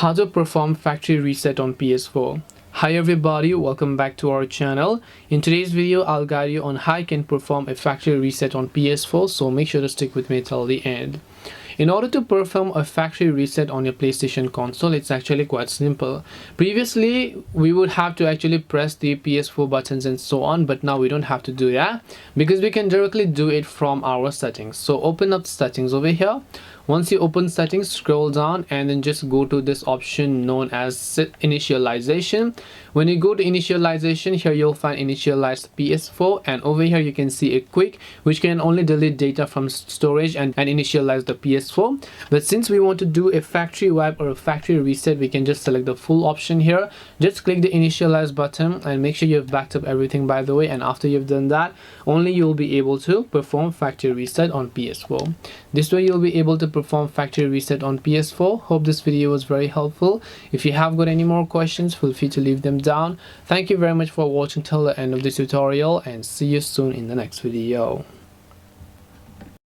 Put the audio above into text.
How to perform factory reset on PS4. Hi everybody, welcome back to our channel. In today's video, I'll guide you on how you can perform a factory reset on PS4, so make sure to stick with me till the end. In order to perform a factory reset on your PlayStation console, it's actually quite simple. Previously, we would have to actually press the PS4 buttons and so on, but now we don't have to do that because we can directly do it from our settings. So open up settings over here. Once you open settings, scroll down and then just go to this option known as set initialization. When you go to initialization, here you'll find initialize PS4, and over here you can see a quick, which can only delete data from storage and initialize the PS4. But since we want to do a factory wipe or a factory reset, we can just select the full option here. Just click the initialize button and make sure you've backed up everything, by the way, and after you've done that, only you'll be able to perform factory reset on PS4. This way you'll be able to perform factory reset on PS4. Hope this video was very helpful. If you have got any more questions, feel free to leave them down. Thank you very much for watching till the end of this tutorial, and see you soon in the next video.